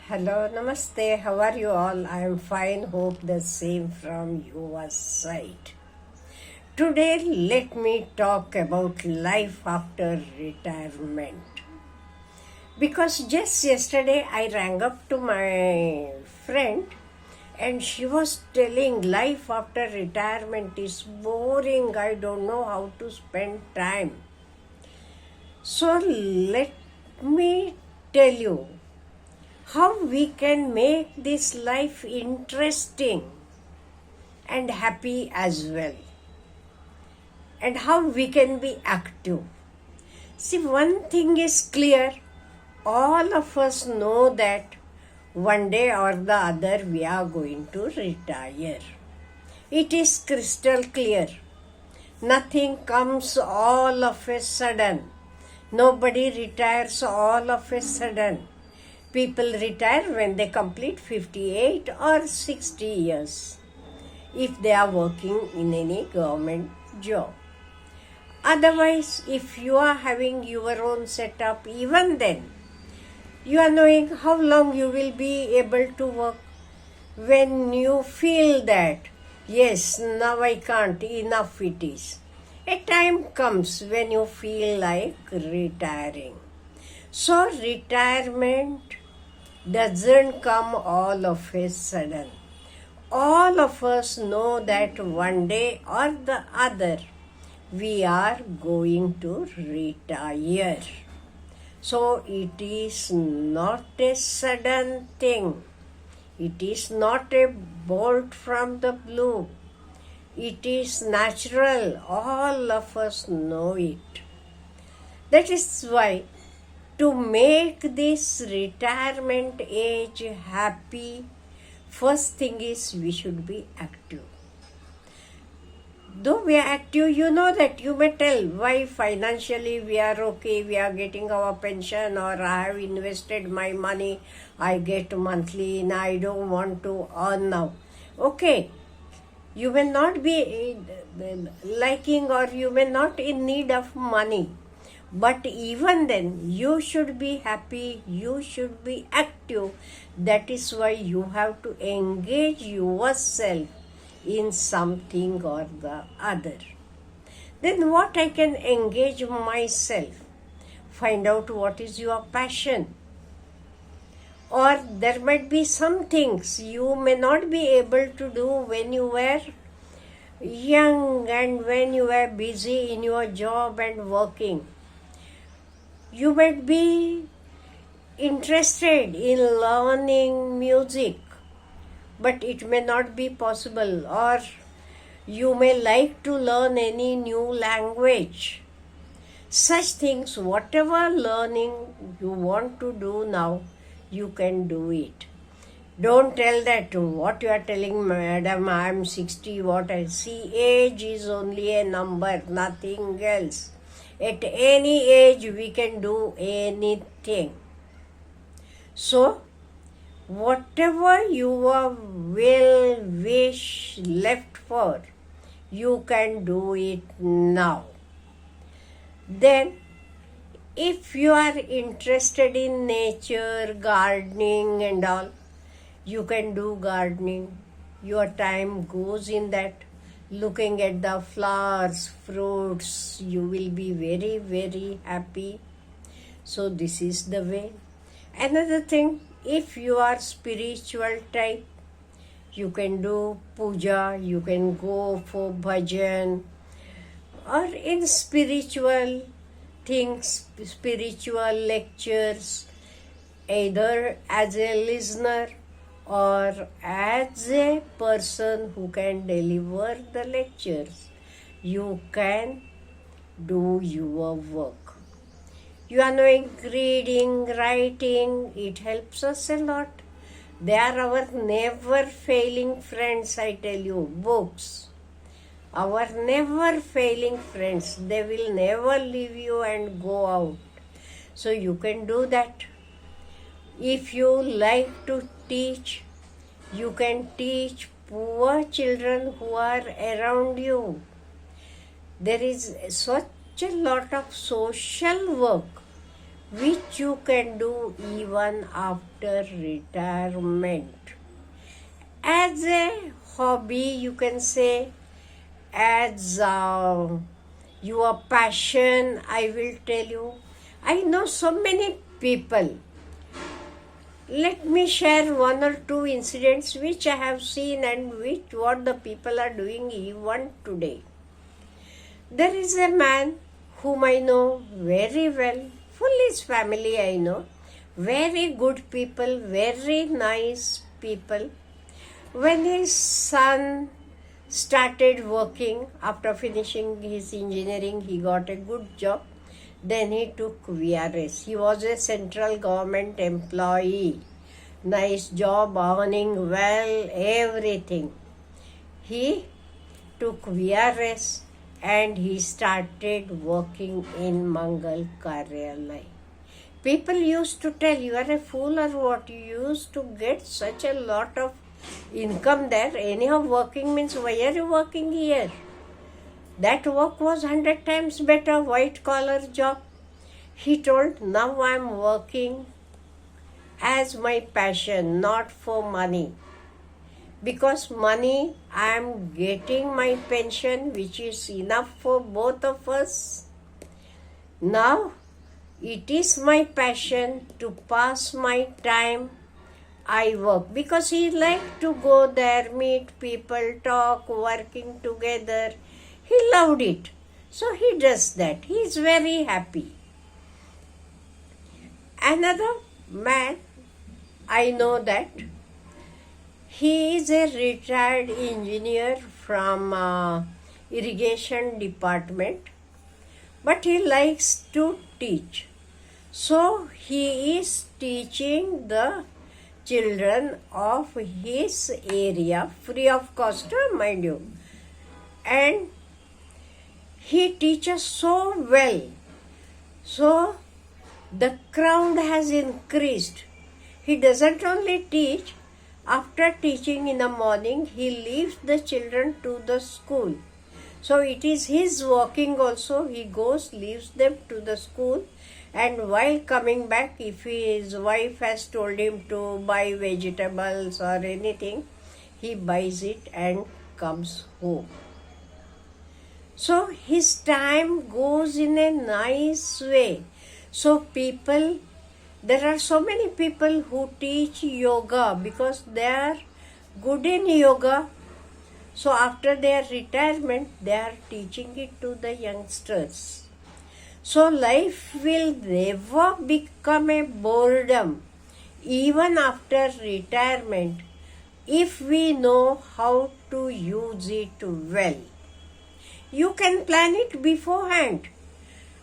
Hello, namaste. How are you all? I am fine. Hope the same from your side. Today, let me talk about life after retirement. Because just yesterday, I rang up to my friend and she was telling life after retirement is boring. I don't know how to spend time. So, let me tell you how we can make this life interesting and happy as well, and how we can be active. See, one thing is clear, all of us know that one day or the other we are going to retire. It is crystal clear. Nothing comes all of a sudden. Nobody retires all of a sudden. People retire when they complete 58 or 60 years if they are working in any government job. Otherwise, if you are having your own setup, even then, you are knowing how long you will be able to work. When you feel that, yes, now I can't, enough it is. A time comes when you feel like retiring. So, retirement doesn't come all of a sudden. All of us know that one day or the other we are going to retire. So it is not a sudden thing. It is not a bolt from the blue. It is natural. All of us know it. That is why, to make this retirement age happy, first thing is we should be active. Though we are active, you know that you may tell why financially we are okay, we are getting our pension, or I have invested my money, I get monthly and I don't want to earn now. Okay, you may not be liking or you may not in need of money. But even then, you should be happy, you should be active. That is why you have to engage yourself in something or the other. Then what I can engage myself? Find out what is your passion. Or there might be some things you may not be able to do when you were young and when you were busy in your job and working. You might be interested in learning music, but it may not be possible. Or you may like to learn any new language. Such things, whatever learning you want to do now, you can do it. Don't tell that what you are telling, madam, I am 60, what I see. Age is only a number, nothing else. At any age, we can do anything. So, whatever your will, wish left for, you can do it now. Then, if you are interested in nature, gardening and all, you can do gardening. Your time goes in that. Looking at the flowers, fruits, you will be very, very happy. So this is the way. Another thing, if you are spiritual type, you can do puja, you can go for bhajan, or in spiritual things, spiritual lectures, either as a listener or as a person who can deliver the lectures, you can do your work. You are knowing reading, writing, it helps us a lot. They are our never failing friends, I tell you, books. Our never failing friends, they will never leave you and go out. So you can do that. If you like to teach, you can teach poor children who are around you. There is such a lot of social work which you can do even after retirement. As a hobby, you can say, as your passion, I will tell you. I know so many people. Let me share one or two incidents which I have seen and what the people are doing even today. There is a man whom I know very well, full his family I know, very good people, very nice people. When his son started working after finishing his engineering, he got a good job. Then he took VRS. He was a central government employee. Nice job, earning well, everything. He took VRS and he started working in Mangal Karyalay. People used to tell, you are a fool or what? You used to get such a lot of income there. Anyhow, working means, why are you working here? That work was 100 times better, white collar job. He told, now I am working as my passion, not for money. Because money, I am getting my pension, which is enough for both of us. Now, it is my passion to pass my time. I work because he liked to go there, meet people, talk, working together. He loved it. So he does that. He is very happy. Another man, I know that he is a retired engineer from irrigation department, but he likes to teach. So he is teaching the children of his area free of cost, mind you. And he teaches so well. So the crowd has increased. He doesn't only teach. After teaching in the morning, he leaves the children to the school. So it is his walking also. He goes, leaves them to the school, and while coming back, if his wife has told him to buy vegetables or anything, he buys it and comes home. So his time goes in a nice way. So there are so many people who teach yoga because they are good in yoga. So after their retirement, they are teaching it to the youngsters. So life will never become a boredom even after retirement if we know how to use it well. You can plan it beforehand.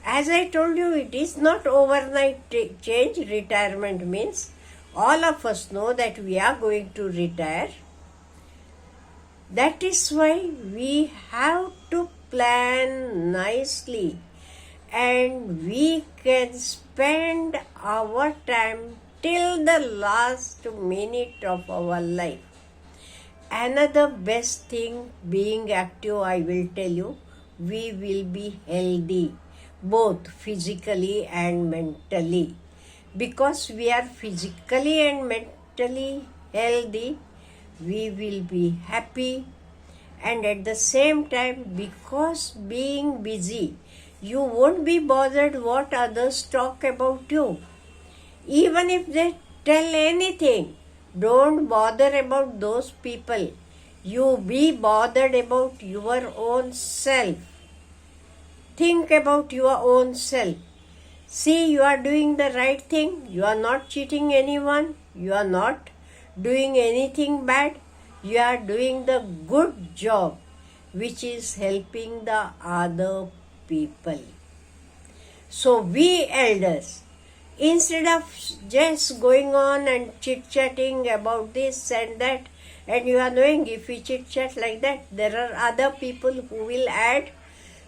As I told you, it is not overnight change. Retirement means all of us know that we are going to retire. That is why we have to plan nicely, and we can spend our time till the last minute of our life. Another best thing being active, I will tell you, we will be healthy, both physically and mentally. Because we are physically and mentally healthy, we will be happy, and at the same time, because being busy, you won't be bothered what others talk about you. Even if they tell anything, don't bother about those people. You be bothered about your own self. Think about your own self. See, you are doing the right thing. You are not cheating anyone. You are not doing anything bad. You are doing the good job, which is helping the other people. So we elders, instead of just going on and chit-chatting about this and that, and you are knowing if we chit-chat like that, there are other people who will add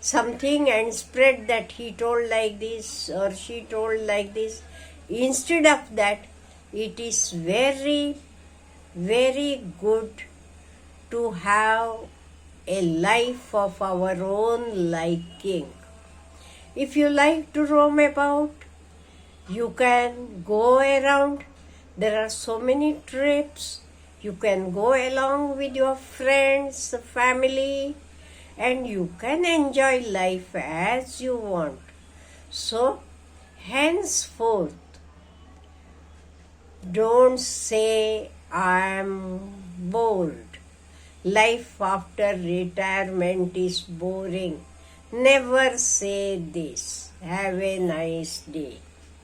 something and spread that he told like this or she told like this. Instead of that, it is very, very good to have a life of our own liking. If you like to roam about, You can go around. There are so many trips. You can go along with your friends, family, and you can enjoy life as you want. So, henceforth, don't say I am bored. Life after retirement is boring. Never say this. Have a nice day.